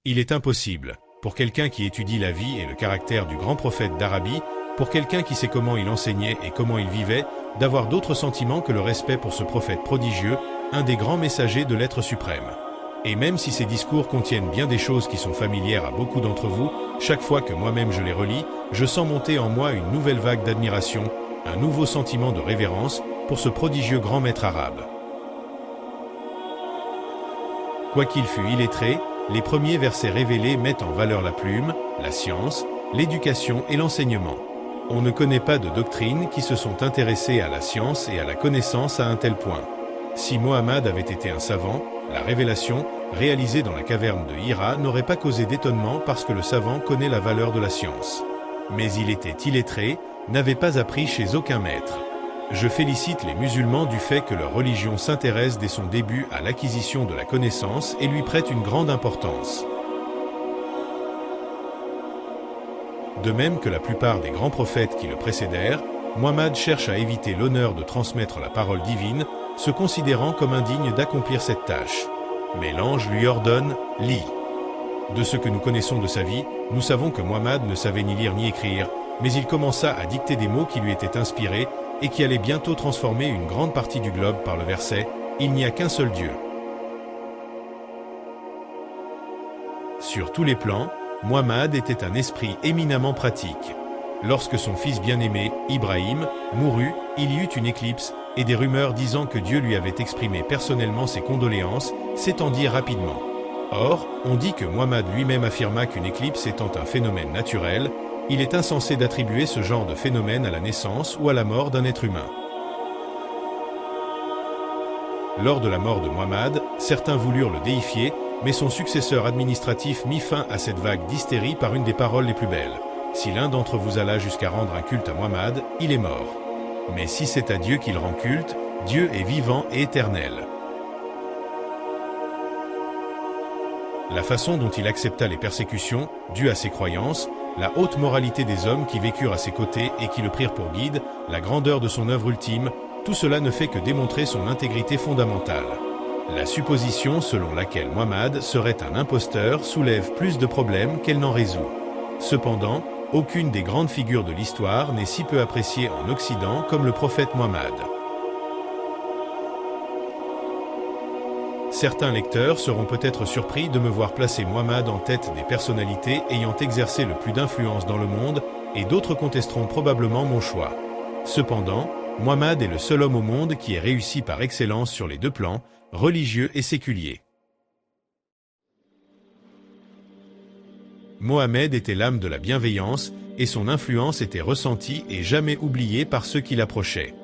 Il est impossible, pour quelqu'un qui étudie la vie et le caractère du grand prophète d'Arabie, pour quelqu'un qui sait comment il enseignait et comment il vivait, d'avoir d'autres sentiments que le respect pour ce prophète prodigieux, un des grands messagers de l'être suprême. Et même si ces discours contiennent bien des choses qui sont familières à beaucoup d'entre vous, chaque fois que moi-même je les relis, je sens monter en moi une nouvelle vague d'admiration, un nouveau sentiment de révérence pour ce prodigieux grand maître arabe. Quoiqu'il fût illettré, les premiers versets révélés mettent en valeur la plume, la science, l'éducation et l'enseignement. On ne connaît pas de doctrines qui se sont intéressées à la science et à la connaissance à un tel point. Si Mohammed avait été un savant, la révélation, réalisée dans la caverne de Hira, n'aurait pas causé d'étonnement parce que le savant connaît la valeur de la science. Mais il était illettré, n'avait pas appris chez aucun maître. Je félicite les musulmans du fait que leur religion s'intéresse dès son début à l'acquisition de la connaissance et lui prête une grande importance. De même que la plupart des grands prophètes qui le précédèrent, Muhammad cherche à éviter l'honneur de transmettre la parole divine, se considérant comme indigne d'accomplir cette tâche. Mais l'ange lui ordonne « Lis ». De ce que nous connaissons de sa vie, nous savons que Muhammad ne savait ni lire ni écrire, mais il commença à dicter des mots qui lui étaient inspirés et qui allaient bientôt transformer une grande partie du globe par le verset « Il n'y a qu'un seul Dieu ». Sur tous les plans, Muhammad était un esprit éminemment pratique. Lorsque son fils bien-aimé, Ibrahim, mourut, il y eut une éclipse, et des rumeurs disant que Dieu lui avait exprimé personnellement ses condoléances s'étendirent rapidement. Or, on dit que Muhammad lui-même affirma qu'une éclipse étant un phénomène naturel, il est insensé d'attribuer ce genre de phénomène à la naissance ou à la mort d'un être humain. Lors de la mort de Muhammad, certains voulurent le déifier, mais son successeur administratif mit fin à cette vague d'hystérie par une des paroles les plus belles. Si l'un d'entre vous alla jusqu'à rendre un culte à Muhammad, il est mort. Mais si c'est à Dieu qu'il rend culte, Dieu est vivant et éternel. La façon dont il accepta les persécutions, dues à ses croyances, la haute moralité des hommes qui vécurent à ses côtés et qui le prirent pour guide, la grandeur de son œuvre ultime, tout cela ne fait que démontrer son intégrité fondamentale. La supposition selon laquelle Muhammad serait un imposteur soulève plus de problèmes qu'elle n'en résout. Cependant, aucune des grandes figures de l'histoire n'est si peu appréciée en Occident comme le prophète Muhammad. Certains lecteurs seront peut-être surpris de me voir placer Muhammad en tête des personnalités ayant exercé le plus d'influence dans le monde, et d'autres contesteront probablement mon choix. Cependant, Muhammad est le seul homme au monde qui ait réussi par excellence sur les deux plans, religieux et séculier. Mohammed était l'âme de la bienveillance, et son influence était ressentie et jamais oubliée par ceux qui l'approchaient.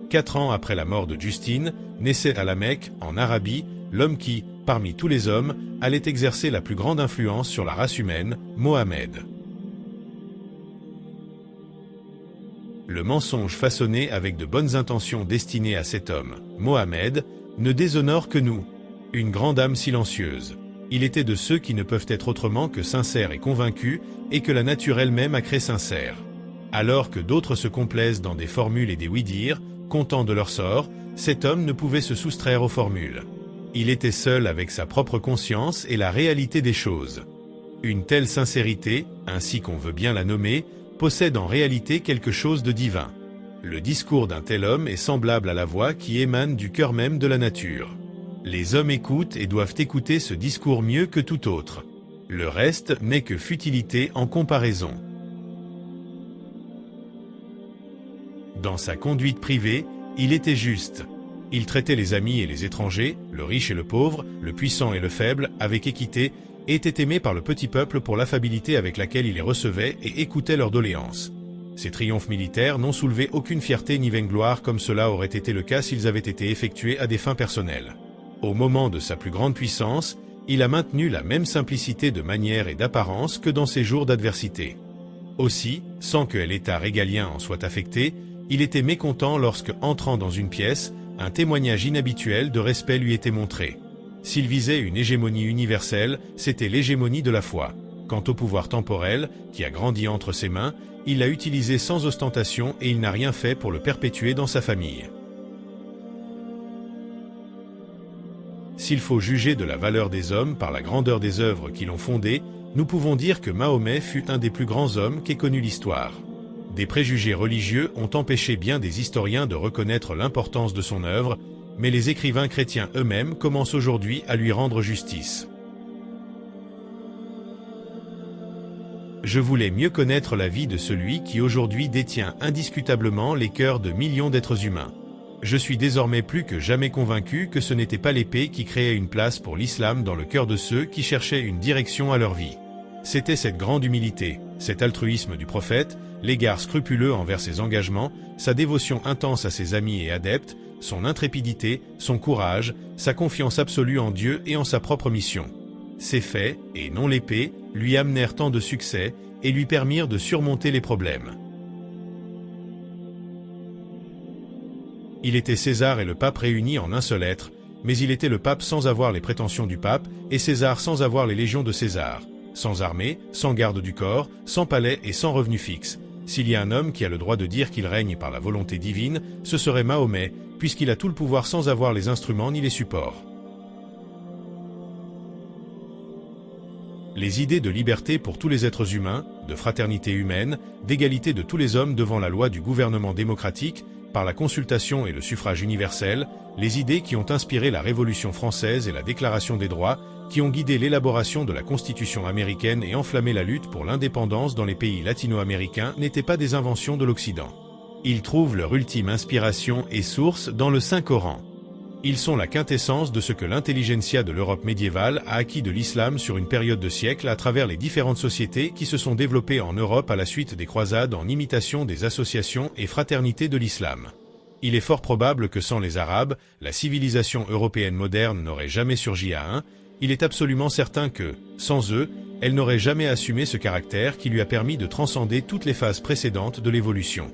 4 ans après la mort de Justine, naissait à la Mecque, en Arabie, l'homme qui, parmi tous les hommes, allait exercer la plus grande influence sur la race humaine, Mohammed. Le mensonge façonné avec de bonnes intentions destiné à cet homme, Mohammed, ne déshonore que nous. Une grande âme silencieuse. Il était de ceux qui ne peuvent être autrement que sincères et convaincus, et que la nature elle-même a créé sincères. Alors que d'autres se complaisent dans des formules et des oui-dire, content de leur sort, cet homme ne pouvait se soustraire aux formules. Il était seul avec sa propre conscience et la réalité des choses. Une telle sincérité, ainsi qu'on veut bien la nommer, possède en réalité quelque chose de divin. Le discours d'un tel homme est semblable à la voix qui émane du cœur même de la nature. Les hommes écoutent et doivent écouter ce discours mieux que tout autre. Le reste n'est que futilité en comparaison. Dans sa conduite privée, il était juste. Il traitait les amis et les étrangers, le riche et le pauvre, le puissant et le faible, avec équité, et était aimé par le petit peuple pour l'affabilité avec laquelle il les recevait et écoutait leurs doléances. Ses triomphes militaires n'ont soulevé aucune fierté ni vaingloire comme cela aurait été le cas s'ils avaient été effectués à des fins personnelles. Au moment de sa plus grande puissance, il a maintenu la même simplicité de manière et d'apparence que dans ses jours d'adversité. Aussi, sans que l'état régalien en soit affecté, il était mécontent lorsque, entrant dans une pièce, un témoignage inhabituel de respect lui était montré. S'il visait une hégémonie universelle, c'était l'hégémonie de la foi. Quant au pouvoir temporel, qui a grandi entre ses mains, il l'a utilisé sans ostentation et il n'a rien fait pour le perpétuer dans sa famille. S'il faut juger de la valeur des hommes par la grandeur des œuvres qui l'ont fondée, nous pouvons dire que Mahomet fut un des plus grands hommes qu'ait connu l'histoire. Des préjugés religieux ont empêché bien des historiens de reconnaître l'importance de son œuvre, mais les écrivains chrétiens eux-mêmes commencent aujourd'hui à lui rendre justice. Je voulais mieux connaître la vie de celui qui aujourd'hui détient indiscutablement les cœurs de millions d'êtres humains. Je suis désormais plus que jamais convaincu que ce n'était pas l'épée qui créait une place pour l'islam dans le cœur de ceux qui cherchaient une direction à leur vie. C'était cette grande humilité, cet altruisme du prophète, l'égard scrupuleux envers ses engagements, sa dévotion intense à ses amis et adeptes, son intrépidité, son courage, sa confiance absolue en Dieu et en sa propre mission. Ces faits, et non l'épée, lui amenèrent tant de succès et lui permirent de surmonter les problèmes. Il était César et le pape réunis en un seul être, mais il était le pape sans avoir les prétentions du pape et César sans avoir les légions de César, sans armée, sans garde du corps, sans palais et sans revenu fixe. S'il y a un homme qui a le droit de dire qu'il règne par la volonté divine, ce serait Mahomet, puisqu'il a tout le pouvoir sans avoir les instruments ni les supports. Les idées de liberté pour tous les êtres humains, de fraternité humaine, d'égalité de tous les hommes devant la loi du gouvernement démocratique, par la consultation et le suffrage universel, les idées qui ont inspiré la Révolution française et la Déclaration des droits, qui ont guidé l'élaboration de la Constitution américaine et enflammé la lutte pour l'indépendance dans les pays latino-américains n'étaient pas des inventions de l'Occident. Ils trouvent leur ultime inspiration et source dans le Saint-Coran. Ils sont la quintessence de ce que l'intelligentsia de l'Europe médiévale a acquis de l'islam sur une période de siècles à travers les différentes sociétés qui se sont développées en Europe à la suite des croisades en imitation des associations et fraternités de l'islam. Il est fort probable que sans les Arabes, la civilisation européenne moderne n'aurait jamais surgi à un. Il est absolument certain que, sans eux, elle n'aurait jamais assumé ce caractère qui lui a permis de transcender toutes les phases précédentes de l'évolution.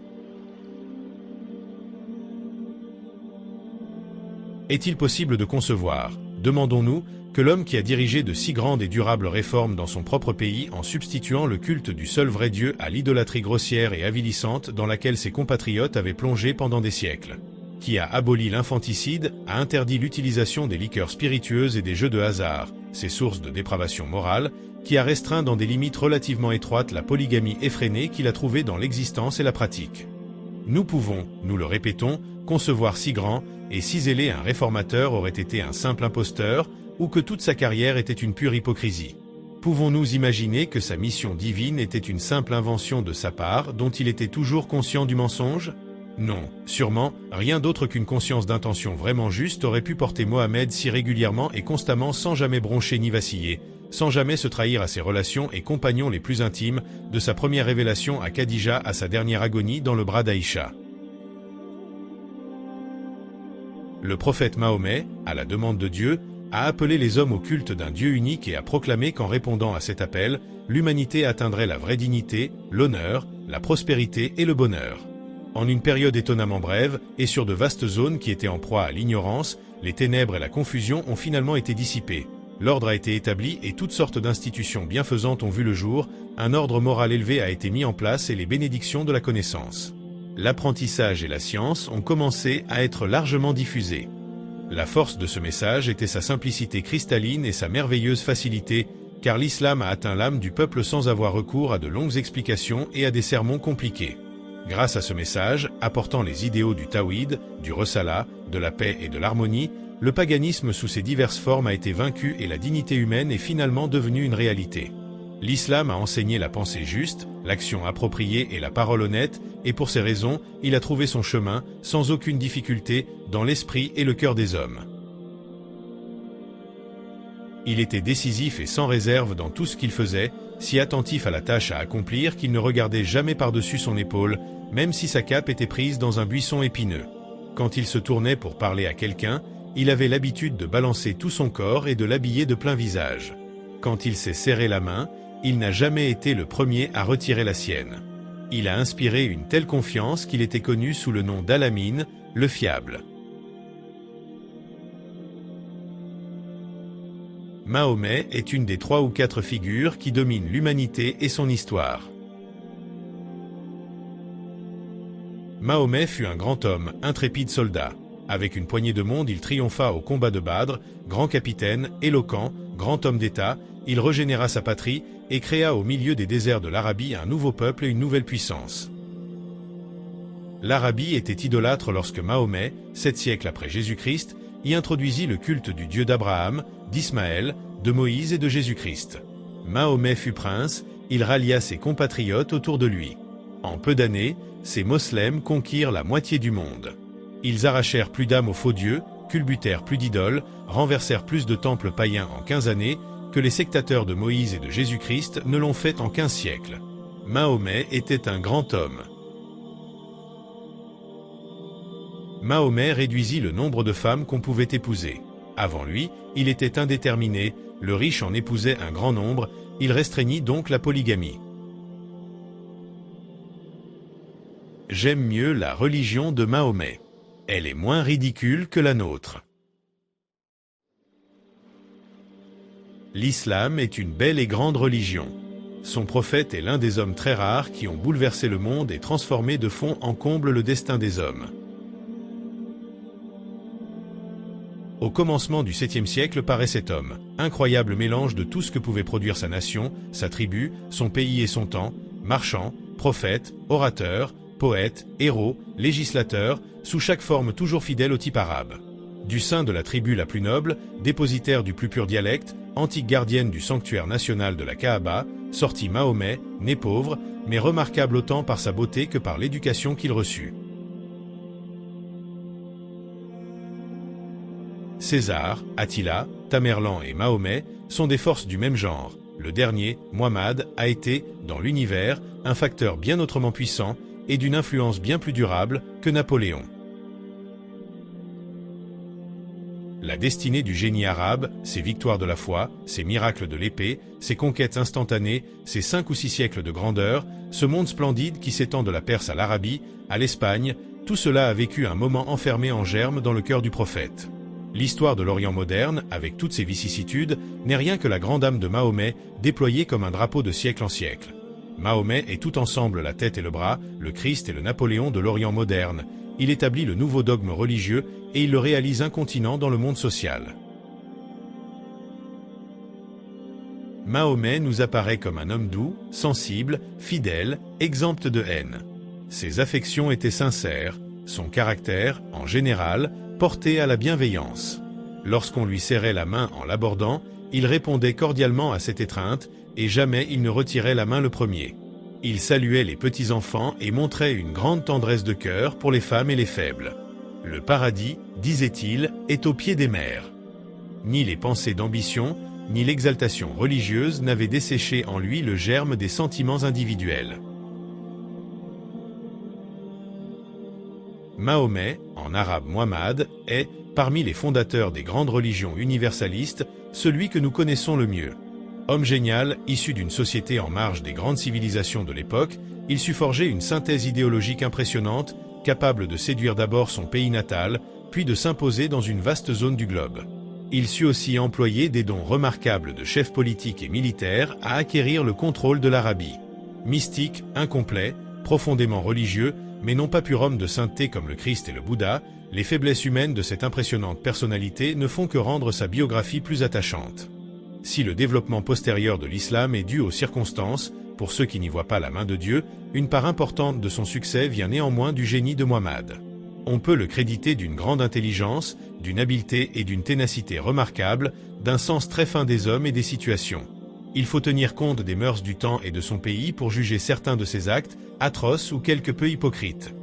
Est-il possible de concevoir, demandons-nous, que l'homme qui a dirigé de si grandes et durables réformes dans son propre pays en substituant le culte du seul vrai Dieu à l'idolâtrie grossière et avilissante dans laquelle ses compatriotes avaient plongé pendant des siècles, qui a aboli l'infanticide, a interdit l'utilisation des liqueurs spiritueuses et des jeux de hasard, ces sources de dépravation morale, qui a restreint dans des limites relativement étroites la polygamie effrénée qu'il a trouvée dans l'existence et la pratique. Nous pouvons, nous le répétons, concevoir si grand et si zélé un réformateur aurait été un simple imposteur, ou que toute sa carrière était une pure hypocrisie. Pouvons-nous imaginer que sa mission divine était une simple invention de sa part dont il était toujours conscient du mensonge? Non, sûrement, rien d'autre qu'une conscience d'intention vraiment juste aurait pu porter Mohammed si régulièrement et constamment sans jamais broncher ni vaciller, sans jamais se trahir à ses relations et compagnons les plus intimes, de sa première révélation à Khadija à sa dernière agonie dans le bras d'Aïcha. Le prophète Mahomet, à la demande de Dieu, a appelé les hommes au culte d'un Dieu unique et a proclamé qu'en répondant à cet appel, l'humanité atteindrait la vraie dignité, l'honneur, la prospérité et le bonheur. En une période étonnamment brève, et sur de vastes zones qui étaient en proie à l'ignorance, les ténèbres et la confusion ont finalement été dissipées. L'ordre a été établi et toutes sortes d'institutions bienfaisantes ont vu le jour, un ordre moral élevé a été mis en place et les bénédictions de la connaissance. L'apprentissage et la science ont commencé à être largement diffusés. La force de ce message était sa simplicité cristalline et sa merveilleuse facilité, car l'islam a atteint l'âme du peuple sans avoir recours à de longues explications et à des sermons compliqués. Grâce à ce message, apportant les idéaux du tawhid, du ressalah, de la paix et de l'harmonie, le paganisme sous ses diverses formes a été vaincu et la dignité humaine est finalement devenue une réalité. L'islam a enseigné la pensée juste, l'action appropriée et la parole honnête, et pour ces raisons, il a trouvé son chemin, sans aucune difficulté, dans l'esprit et le cœur des hommes. Il était décisif et sans réserve dans tout ce qu'il faisait, si attentif à la tâche à accomplir qu'il ne regardait jamais par-dessus son épaule, même si sa cape était prise dans un buisson épineux. Quand il se tournait pour parler à quelqu'un, il avait l'habitude de balancer tout son corps et de l'habiller de plein visage. Quand il s'est serré la main, il n'a jamais été le premier à retirer la sienne. Il a inspiré une telle confiance qu'il était connu sous le nom d'Al-Amin, le fiable. Mahomet est une des 3 ou 4 figures qui dominent l'humanité et son histoire. Mahomet fut un grand homme, intrépide soldat. Avec une poignée de monde, il triompha au combat de Badr, grand capitaine, éloquent, grand homme d'État, il régénéra sa patrie et créa au milieu des déserts de l'Arabie un nouveau peuple et une nouvelle puissance. L'Arabie était idolâtre lorsque Mahomet, 7 siècles après Jésus-Christ, y introduisit le culte du Dieu d'Abraham, d'Ismaël, de Moïse et de Jésus-Christ. Mahomet fut prince, il rallia ses compatriotes autour de lui. En peu d'années, ces moslems conquirent la moitié du monde. Ils arrachèrent plus d'âmes aux faux dieux, culbutèrent plus d'idoles, renversèrent plus de temples païens en 15 années que les sectateurs de Moïse et de Jésus-Christ ne l'ont fait en 15 siècles. Mahomet était un grand homme. Mahomet réduisit le nombre de femmes qu'on pouvait épouser. Avant lui, il était indéterminé, le riche en épousait un grand nombre, il restreignit donc la polygamie. J'aime mieux la religion de Mahomet. Elle est moins ridicule que la nôtre. L'islam est une belle et grande religion. Son prophète est l'un des hommes très rares qui ont bouleversé le monde et transformé de fond en comble le destin des hommes. Au commencement du 7e siècle paraît cet homme, incroyable mélange de tout ce que pouvait produire sa nation, sa tribu, son pays et son temps, marchand, prophète, orateur, poète, héros, législateur, sous chaque forme toujours fidèle au type arabe. Du sein de la tribu la plus noble, dépositaire du plus pur dialecte, antique gardienne du sanctuaire national de la Kaaba, sortit Mahomet, né pauvre, mais remarquable autant par sa beauté que par l'éducation qu'il reçut. César, Attila, Tamerlan et Mahomet sont des forces du même genre. Le dernier, Muhammad, a été, dans l'univers, un facteur bien autrement puissant et d'une influence bien plus durable que Napoléon. La destinée du génie arabe, ses victoires de la foi, ses miracles de l'épée, ses conquêtes instantanées, ses 5 ou 6 siècles de grandeur, ce monde splendide qui s'étend de la Perse à l'Arabie, à l'Espagne, tout cela a vécu un moment enfermé en germe dans le cœur du prophète. L'histoire de l'Orient moderne, avec toutes ses vicissitudes, n'est rien que la grande âme de Mahomet, déployée comme un drapeau de siècle en siècle. Mahomet est tout ensemble la tête et le bras, le Christ et le Napoléon de l'Orient moderne. Il établit le nouveau dogme religieux et il le réalise incontinent dans le monde social. Mahomet nous apparaît comme un homme doux, sensible, fidèle, exempt de haine. Ses affections étaient sincères, son caractère, en général, porté à la bienveillance. Lorsqu'on lui serrait la main en l'abordant, il répondait cordialement à cette étreinte, et jamais il ne retirait la main le premier. Il saluait les petits-enfants et montrait une grande tendresse de cœur pour les femmes et les faibles. Le paradis, disait-il, est au pied des mers. Ni les pensées d'ambition, ni l'exaltation religieuse n'avaient desséché en lui le germe des sentiments individuels. Mahomet, en arabe Muhammad, est, parmi les fondateurs des grandes religions universalistes, celui que nous connaissons le mieux. Homme génial, issu d'une société en marge des grandes civilisations de l'époque, il sut forger une synthèse idéologique impressionnante, capable de séduire d'abord son pays natal, puis de s'imposer dans une vaste zone du globe. Il sut aussi employer des dons remarquables de chef politique et militaire à acquérir le contrôle de l'Arabie. Mystique, incomplet, profondément religieux, mais non pas pur homme de sainteté comme le Christ et le Bouddha, les faiblesses humaines de cette impressionnante personnalité ne font que rendre sa biographie plus attachante. Si le développement postérieur de l'islam est dû aux circonstances, pour ceux qui n'y voient pas la main de Dieu, une part importante de son succès vient néanmoins du génie de Muhammad. On peut le créditer d'une grande intelligence, d'une habileté et d'une ténacité remarquables, d'un sens très fin des hommes et des situations. Il faut tenir compte des mœurs du temps et de son pays pour juger certains de ses actes, atroces ou quelque peu hypocrites.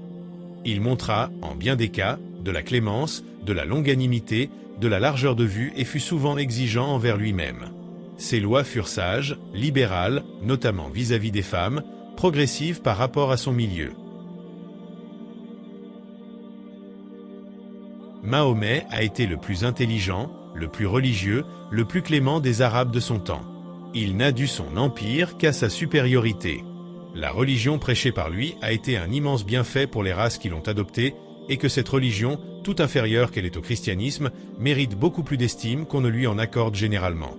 Il montra, en bien des cas, de la clémence, de la longanimité, de la largeur de vue et fut souvent exigeant envers lui-même. Ses lois furent sages, libérales, notamment vis-à-vis des femmes, progressives par rapport à son milieu. Mahomet a été le plus intelligent, le plus religieux, le plus clément des Arabes de son temps. Il n'a dû son empire qu'à sa supériorité. La religion prêchée par lui a été un immense bienfait pour les races qui l'ont adoptée, et que cette religion, tout inférieure qu'elle est au christianisme, mérite beaucoup plus d'estime qu'on ne lui en accorde généralement.